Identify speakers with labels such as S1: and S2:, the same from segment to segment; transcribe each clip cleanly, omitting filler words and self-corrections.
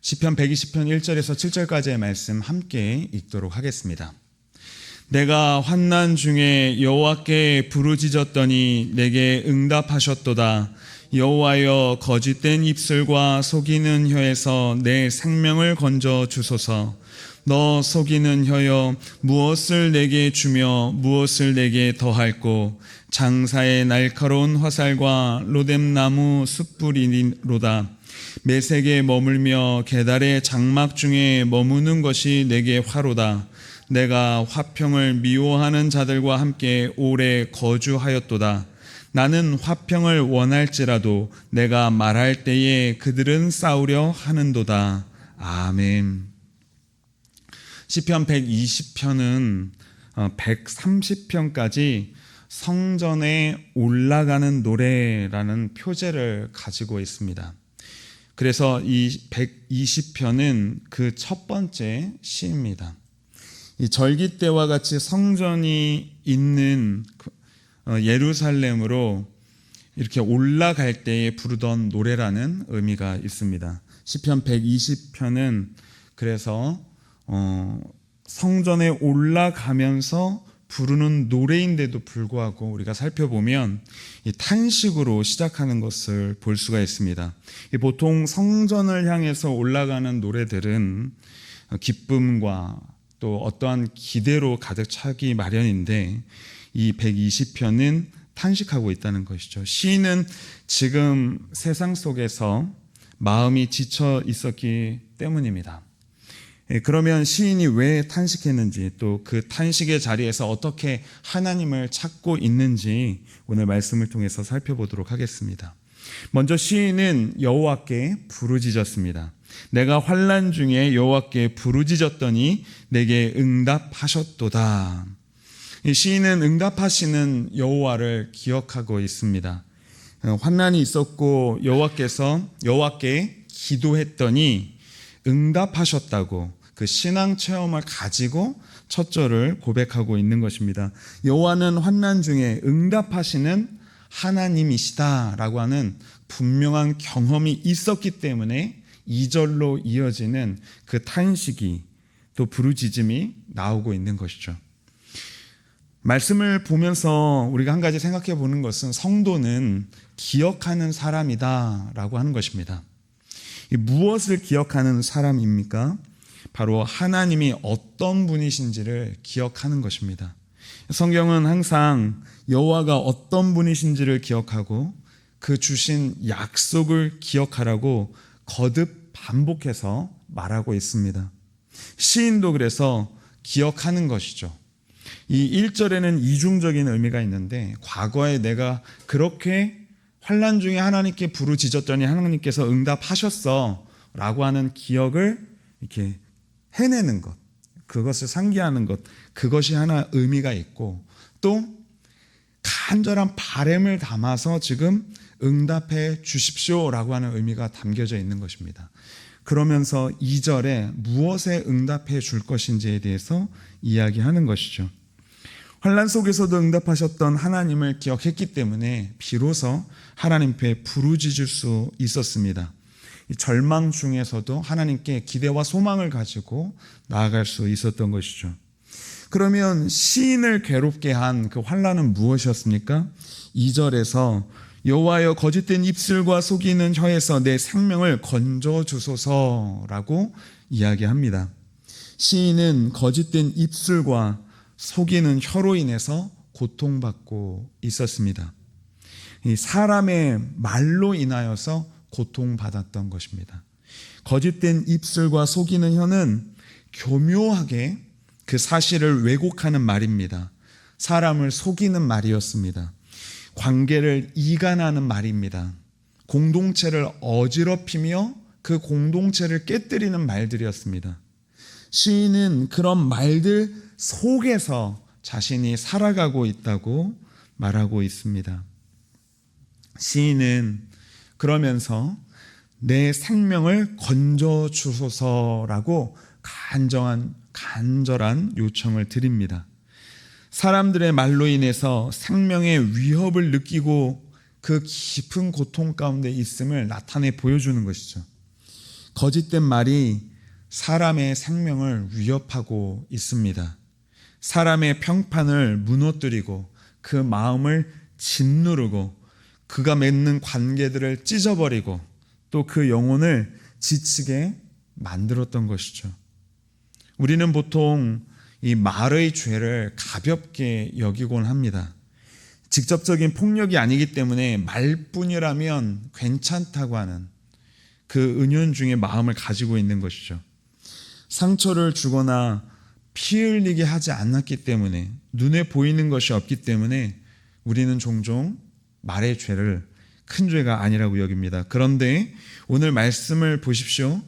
S1: 시편 120편 1절에서 7절까지의 말씀 함께 읽도록 하겠습니다. 내가 환난 중에 여호와께 부르짖었더니 내게 응답하셨도다. 여호와여, 거짓된 입술과 속이는 혀에서 내 생명을 건져 주소서. 너 속이는 혀여, 무엇을 내게 주며 무엇을 내게 더할꼬. 장사의 날카로운 화살과 로뎀나무 숯불이로다. 매색에 머물며 계달의 장막 중에 머무는 것이 내게 화로다. 내가 화평을 미워하는 자들과 함께 오래 거주하였도다. 나는 화평을 원할지라도 내가 말할 때에 그들은 싸우려 하는도다. 아멘. 시편 120편은 130편까지 성전에 올라가는 노래라는 표제를 가지고 있습니다. 그래서 이 120편은 그 첫 번째 시입니다. 이 절기 때와 같이 성전이 있는 예루살렘으로 이렇게 올라갈 때에 부르던 노래라는 의미가 있습니다. 시편 120편은 그래서 성전에 올라가면서 부르는 노래인데도 불구하고 우리가 살펴보면 이 탄식으로 시작하는 것을 볼 수가 있습니다. 보통 성전을 향해서 올라가는 노래들은 기쁨과 또 어떠한 기대로 가득 차기 마련인데 이 120편은 탄식하고 있다는 것이죠. 시인은 지금 세상 속에서 마음이 지쳐 있었기 때문입니다. 그러면 시인이 왜 탄식했는지, 또 그 탄식의 자리에서 어떻게 하나님을 찾고 있는지 오늘 말씀을 통해서 살펴보도록 하겠습니다. 먼저 시인은 여호와께 부르짖었습니다. 내가 환난 중에 여호와께 부르짖었더니 내게 응답하셨도다. 이 시인은 응답하시는 여호와를 기억하고 있습니다. 환난이 있었고 여호와께 기도했더니 응답하셨다고 그 신앙 체험을 가지고 첫 절을 고백하고 있는 것입니다. 여호와는 환난 중에 응답하시는 하나님이시다라고 하는 분명한 경험이 있었기 때문에 2절로 이어지는 그 탄식이 또 부르짖음이 나오고 있는 것이죠. 말씀을 보면서 우리가 한 가지 생각해 보는 것은 성도는 기억하는 사람이다라고 하는 것입니다. 무엇을 기억하는 사람입니까? 바로 하나님이 어떤 분이신지를 기억하는 것입니다. 성경은 항상 여호와가 어떤 분이신지를 기억하고 그 주신 약속을 기억하라고 거듭 반복해서 말하고 있습니다. 시인도 그래서 기억하는 것이죠. 이 1절에는 이중적인 의미가 있는데, 과거에 내가 그렇게 환난 중에 하나님께 부르짖었더니 하나님께서 응답하셨어 라고 하는 기억을 이렇게 해내는 것, 그것을 상기하는 것, 그것이 하나 의미가 있고, 또 간절한 바람을 담아서 지금 응답해 주십시오라고 하는 의미가 담겨져 있는 것입니다. 그러면서 2절에 무엇에 응답해 줄 것인지에 대해서 이야기하는 것이죠. 환난 속에서도 응답하셨던 하나님을 기억했기 때문에 비로소 하나님께 부르짖을 수 있었습니다. 이 절망 중에서도 하나님께 기대와 소망을 가지고 나아갈 수 있었던 것이죠. 그러면 시인을 괴롭게 한 그 환난은 무엇이었습니까? 2절에서 여호와여, 거짓된 입술과 속이는 혀에서 내 생명을 건져 주소서라고 이야기합니다. 시인은 거짓된 입술과 속이는 혀로 인해서 고통받고 있었습니다. 이 사람의 말로 인하여서 고통받았던 것입니다. 거짓된 입술과 속이는 혀는 교묘하게 그 사실을 왜곡하는 말입니다. 사람을 속이는 말이었습니다. 관계를 이간하는 말입니다. 공동체를 어지럽히며 그 공동체를 깨뜨리는 말들이었습니다. 시인은 그런 말들 속에서 자신이 살아가고 있다고 말하고 있습니다. 시인은 그러면서 내 생명을 건져 주소서라고 간절한 요청을 드립니다. 사람들의 말로 인해서 생명의 위협을 느끼고 그 깊은 고통 가운데 있음을 나타내 보여주는 것이죠. 거짓된 말이 사람의 생명을 위협하고 있습니다. 사람의 평판을 무너뜨리고 그 마음을 짓누르고 그가 맺는 관계들을 찢어버리고 또 그 영혼을 지치게 만들었던 것이죠. 우리는 보통 이 말의 죄를 가볍게 여기곤 합니다. 직접적인 폭력이 아니기 때문에 말뿐이라면 괜찮다고 하는 그 은연중에 마음을 가지고 있는 것이죠. 상처를 주거나 피 흘리게 하지 않았기 때문에, 눈에 보이는 것이 없기 때문에 우리는 종종 말의 죄를 큰 죄가 아니라고 여깁니다. 그런데 오늘 말씀을 보십시오.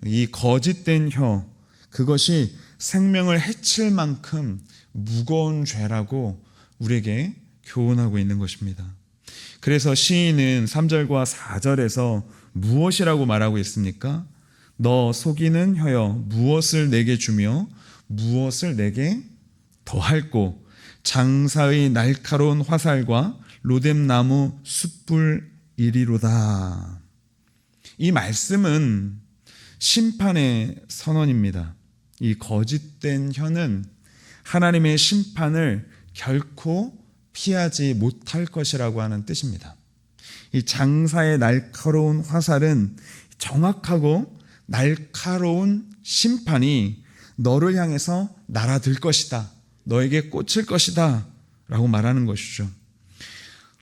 S1: 이 거짓된 혀, 그것이 생명을 해칠 만큼 무거운 죄라고 우리에게 교훈하고 있는 것입니다. 그래서 시인은 3절과 4절에서 무엇이라고 말하고 있습니까? 너 속이는 혀여, 무엇을 내게 주며 무엇을 내게 더할꼬? 장사의 날카로운 화살과 로뎀나무 숯불이리로다. 이 말씀은 심판의 선언입니다. 이 거짓된 혀는 하나님의 심판을 결코 피하지 못할 것이라고 하는 뜻입니다. 이 장사의 날카로운 화살은 정확하고 날카로운 심판이 너를 향해서 날아들 것이다, 너에게 꽂힐 것이다 라고 말하는 것이죠.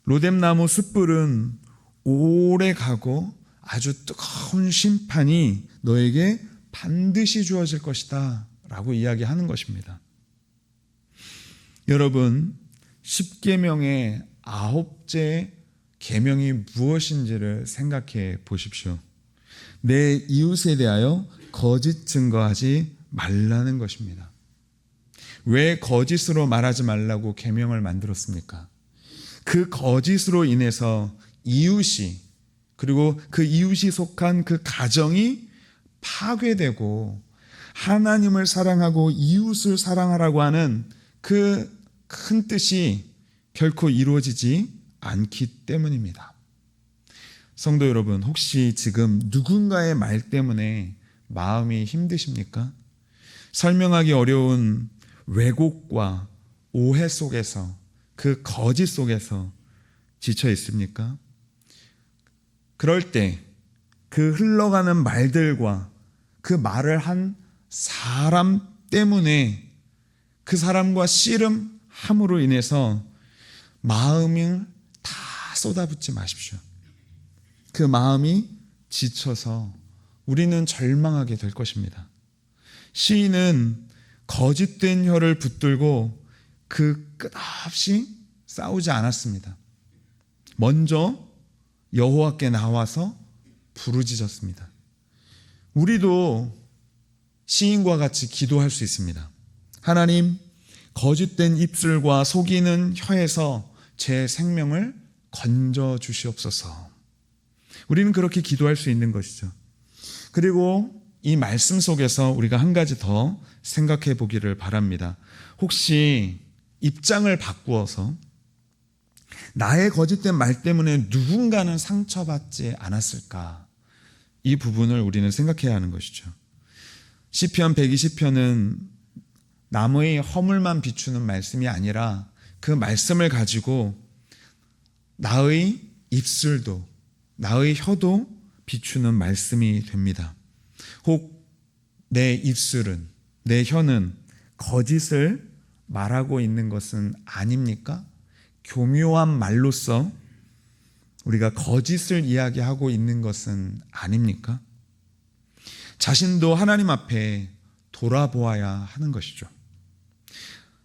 S1: 로뎀나무 숯불은 오래 가고 아주 뜨거운 심판이 너에게 반드시 주어질 것이다 라고 이야기하는 것입니다. 여러분, 10계명의 9째 계명이 무엇인지를 생각해 보십시오. 내 이웃에 대하여 거짓 증거하지 말라는 것입니다. 왜 거짓으로 말하지 말라고 계명을 만들었습니까? 그 거짓으로 인해서 이웃이, 그리고 그 이웃이 속한 그 가정이 파괴되고 하나님을 사랑하고 이웃을 사랑하라고 하는 그 큰 뜻이 결코 이루어지지 않기 때문입니다. 성도 여러분, 혹시 지금 누군가의 말 때문에 마음이 힘드십니까? 설명하기 어려운 왜곡과 오해 속에서, 그 거짓 속에서 지쳐 있습니까? 그럴 때 그 흘러가는 말들과 그 말을 한 사람 때문에 그 사람과 씨름함으로 인해서 마음을 다 쏟아붓지 마십시오. 그 마음이 지쳐서 우리는 절망하게 될 것입니다. 시인은 거짓된 혀를 붙들고 그 끝없이 싸우지 않았습니다. 먼저 여호와께 나와서 부르짖었습니다. 우리도 시인과 같이 기도할 수 있습니다. 하나님, 거짓된 입술과 속이는 혀에서 제 생명을 건져 주시옵소서. 우리는 그렇게 기도할 수 있는 것이죠. 그리고 이 말씀 속에서 우리가 한 가지 더 생각해 보기를 바랍니다. 혹시 입장을 바꾸어서 나의 거짓된 말 때문에 누군가는 상처받지 않았을까? 이 부분을 우리는 생각해야 하는 것이죠. 시편 120편은 남의 허물만 비추는 말씀이 아니라 그 말씀을 가지고 나의 입술도, 나의 혀도 비추는 말씀이 됩니다. 혹 내 입술은, 내 혀는 거짓을 말하고 있는 것은 아닙니까? 교묘한 말로써 우리가 거짓을 이야기하고 있는 것은 아닙니까? 자신도 하나님 앞에 돌아보아야 하는 것이죠.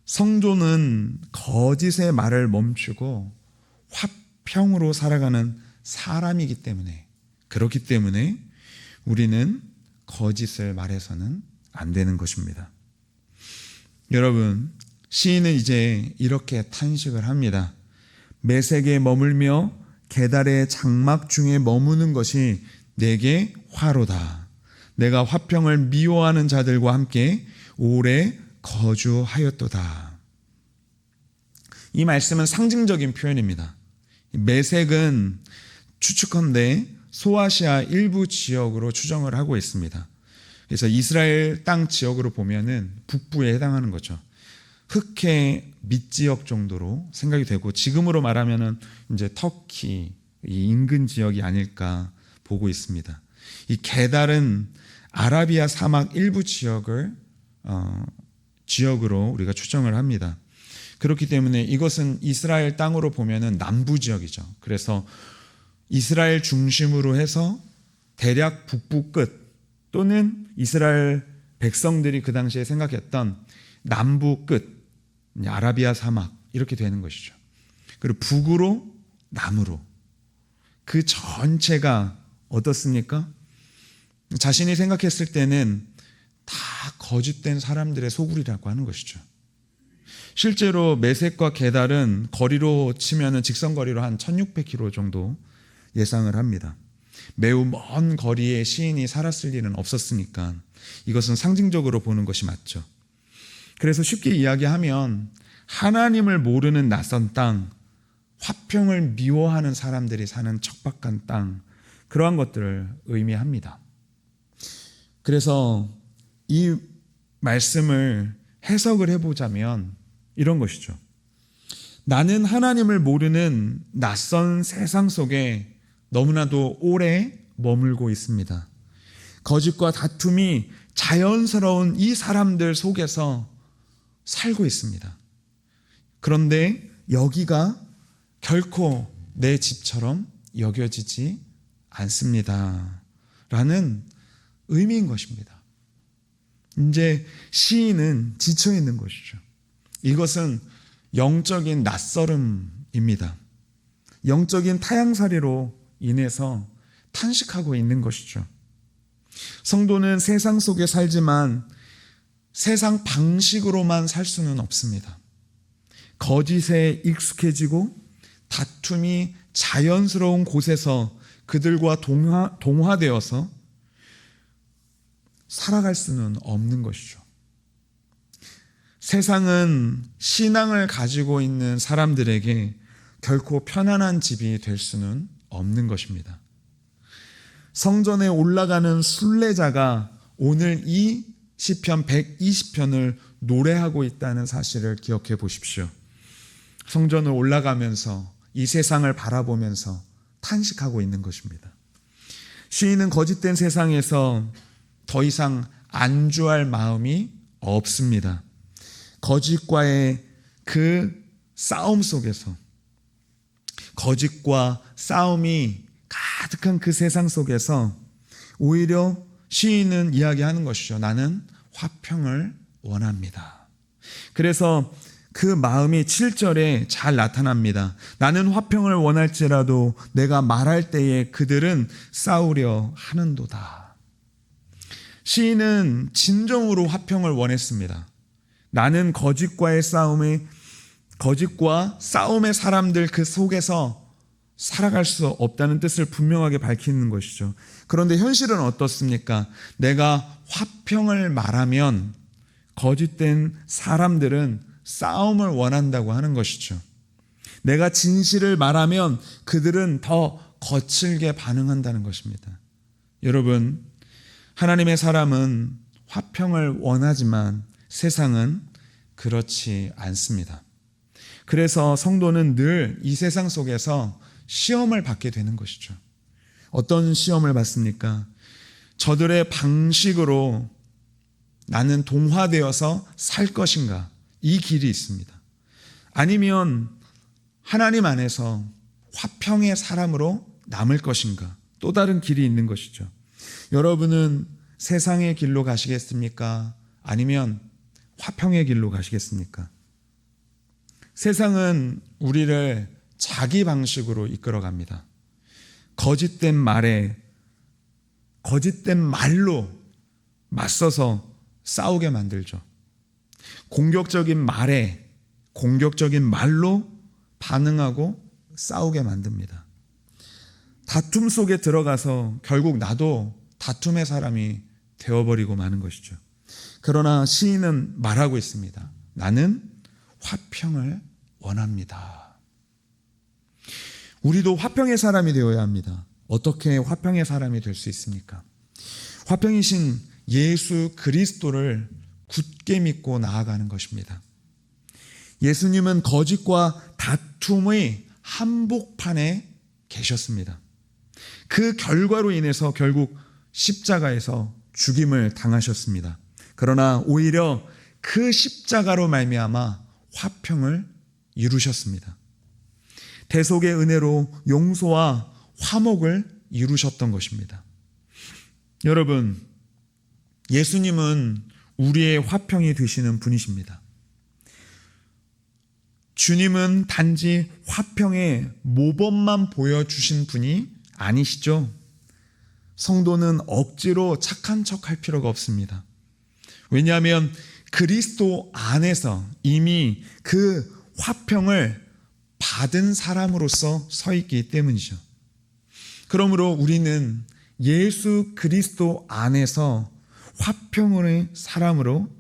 S1: 성도는 거짓의 말을 멈추고 화평으로 살아가는 사람이기 때문에, 그렇기 때문에 우리는 거짓을 말해서는 안 되는 것입니다. 여러분, 시인은 이제 이렇게 탄식을 합니다. 메색에 머물며 게달의 장막 중에 머무는 것이 내게 화로다. 내가 화평을 미워하는 자들과 함께 오래 거주하였도다. 이 말씀은 상징적인 표현입니다. 메색은 추측컨대 소아시아 일부 지역으로 추정을 하고 있습니다. 그래서 이스라엘 땅 지역으로 보면은 북부에 해당하는 거죠. 흑해 밑지역 정도로 생각이 되고, 지금으로 말하면은 이제 터키 이 인근 지역이 아닐까 보고 있습니다. 이 게달은 아라비아 사막 일부 지역으로 우리가 추정을 합니다. 그렇기 때문에 이것은 이스라엘 땅으로 보면은 남부 지역이죠. 그래서 이스라엘 중심으로 해서 대략 북부 끝, 또는 이스라엘 백성들이 그 당시에 생각했던 남부 끝, 아라비아 사막 이렇게 되는 것이죠. 그리고 북으로 남으로 그 전체가 어떻습니까? 자신이 생각했을 때는 다 거짓된 사람들의 소굴이라고 하는 것이죠. 실제로 메섹과 게달은 거리로 치면은 직선거리로 한 1600km 정도 예상을 합니다. 매우 먼 거리에 시인이 살았을 일은 없었으니까 이것은 상징적으로 보는 것이 맞죠. 그래서 쉽게 이야기하면 하나님을 모르는 낯선 땅, 화평을 미워하는 사람들이 사는 척박한 땅, 그러한 것들을 의미합니다. 그래서 이 말씀을 해석을 해보자면 이런 것이죠. 나는 하나님을 모르는 낯선 세상 속에 너무나도 오래 머물고 있습니다. 거짓과 다툼이 자연스러운 이 사람들 속에서 살고 있습니다. 그런데 여기가 결코 내 집처럼 여겨지지 않습니다. 라는 의미인 것입니다. 이제 시인은 지쳐 있는 것이죠. 이것은 영적인 낯설음입니다. 영적인 타향살이로 인해서 탄식하고 있는 것이죠. 성도는 세상 속에 살지만 세상 방식으로만 살 수는 없습니다. 거짓에 익숙해지고 다툼이 자연스러운 곳에서 그들과 동화되어서 살아갈 수는 없는 것이죠. 세상은 신앙을 가지고 있는 사람들에게 결코 편안한 집이 될 수는 없는 것입니다. 성전에 올라가는 순례자가 오늘 이 시편 120편을 노래하고 있다는 사실을 기억해 보십시오. 성전을 올라가면서 이 세상을 바라보면서 탄식하고 있는 것입니다. 시인은 거짓된 세상에서 더 이상 안주할 마음이 없습니다. 거짓과의 그 싸움 속에서, 거짓과 싸움이 가득한 그 세상 속에서 오히려 시인은 이야기하는 것이죠. 나는 화평을 원합니다. 그래서 그 마음이 7절에 잘 나타납니다. 나는 화평을 원할지라도 내가 말할 때에 그들은 싸우려 하는도다. 시인은 진정으로 화평을 원했습니다. 나는 거짓과 싸움의 사람들 그 속에서 살아갈 수 없다는 뜻을 분명하게 밝히는 것이죠. 그런데 현실은 어떻습니까? 내가 화평을 말하면 거짓된 사람들은 싸움을 원한다고 하는 것이죠. 내가 진실을 말하면 그들은 더 거칠게 반응한다는 것입니다. 여러분, 하나님의 사람은 화평을 원하지만 세상은 그렇지 않습니다. 그래서 성도는 늘 이 세상 속에서 시험을 받게 되는 것이죠. 어떤 시험을 받습니까? 저들의 방식으로 나는 동화되어서 살 것인가? 이 길이 있습니다. 아니면 하나님 안에서 화평의 사람으로 남을 것인가? 또 다른 길이 있는 것이죠. 여러분은 세상의 길로 가시겠습니까? 아니면 화평의 길로 가시겠습니까? 세상은 우리를 자기 방식으로 이끌어갑니다. 거짓된 말로 맞서서 싸우게 만들죠. 공격적인 말로 반응하고 싸우게 만듭니다. 다툼 속에 들어가서 결국 나도 다툼의 사람이 되어버리고 마는 것이죠. 그러나 시인은 말하고 있습니다. 나는 화평을 원합니다. 우리도 화평의 사람이 되어야 합니다. 어떻게 화평의 사람이 될 수 있습니까? 화평이신 예수 그리스도를 굳게 믿고 나아가는 것입니다. 예수님은 거짓과 다툼의 한복판에 계셨습니다. 그 결과로 인해서 결국 십자가에서 죽임을 당하셨습니다. 그러나 오히려 그 십자가로 말미암아 화평을 이루셨습니다. 대속의 은혜로 용서와 화목을 이루셨던 것입니다. 여러분, 예수님은 우리의 화평이 되시는 분이십니다. 주님은 단지 화평의 모범만 보여주신 분이 아니시죠? 성도는 억지로 착한 척할 필요가 없습니다. 왜냐하면 그리스도 안에서 이미 그 화평을 받은 사람으로서 서 있기 때문이죠. 그러므로 우리는 예수 그리스도 안에서 화평의 사람으로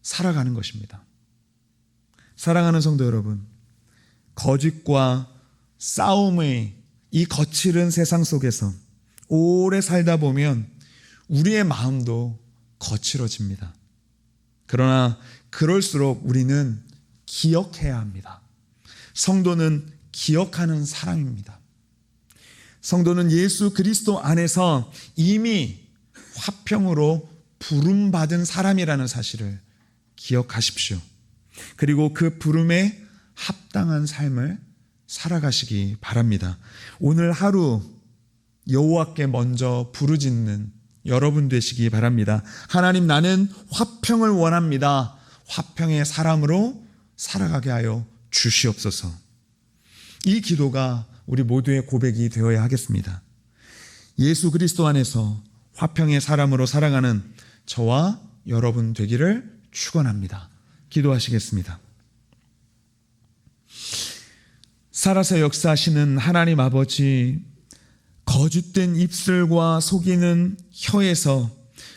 S1: 살아가는 것입니다. 사랑하는 성도 여러분, 거짓과 싸움의 이 거칠은 세상 속에서 오래 살다 보면 우리의 마음도 거칠어집니다. 그러나 그럴수록 우리는 기억해야 합니다. 성도는 기억하는 사람입니다. 성도는 예수 그리스도 안에서 이미 화평으로 부름받은 사람이라는 사실을 기억하십시오. 그리고 그 부름에 합당한 삶을 살아가시기 바랍니다. 오늘 하루 여호와께 먼저 부르짖는 여러분 되시기 바랍니다. 하나님, 나는 화평을 원합니다. 화평의 사람으로 살아가게 하여 주시옵소서. 이 기도가 우리 모두의 고백이 되어야 하겠습니다. 예수 그리스도 안에서 화평의 사람으로 살아가는 저와 여러분 되기를 축원합니다. 기도하시겠습니다. 살아서 역사하시는 하나님 아버지, 거짓된 입술과 속이는 혀에서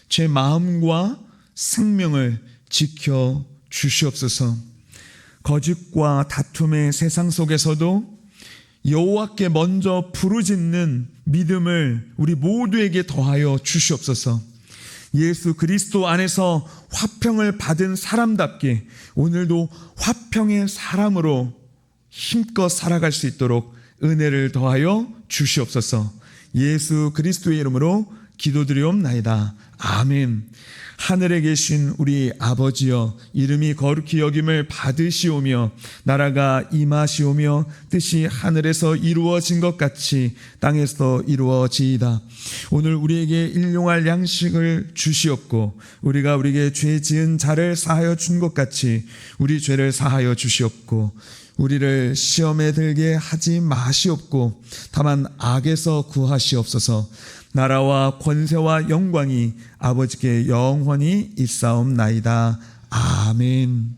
S1: 제 마음과 생명을 지켜 주시옵소서. 거짓과 다툼의 세상 속에서도 여호와께 먼저 부르짖는 믿음을 우리 모두에게 더하여 주시옵소서. 예수 그리스도 안에서 화평을 받은 사람답게 오늘도 화평의 사람으로 힘껏 살아갈 수 있도록 은혜를 더하여 주시옵소서. 예수 그리스도의 이름으로 기도드리옵나이다. 아멘. 하늘에 계신 우리 아버지여, 이름이 거룩히 여김을 받으시오며 나라가 임하시오며 뜻이 하늘에서 이루어진 것 같이 땅에서 이루어지이다. 오늘 우리에게 일용할 양식을 주시옵고 우리가 우리에게 죄 지은 자를 사하여 준 것 같이 우리 죄를 사하여 주시옵고 우리를 시험에 들게 하지 마시옵고 다만 악에서 구하시옵소서. 나라와 권세와 영광이 아버지께 영원히 있사옵나이다. 아멘.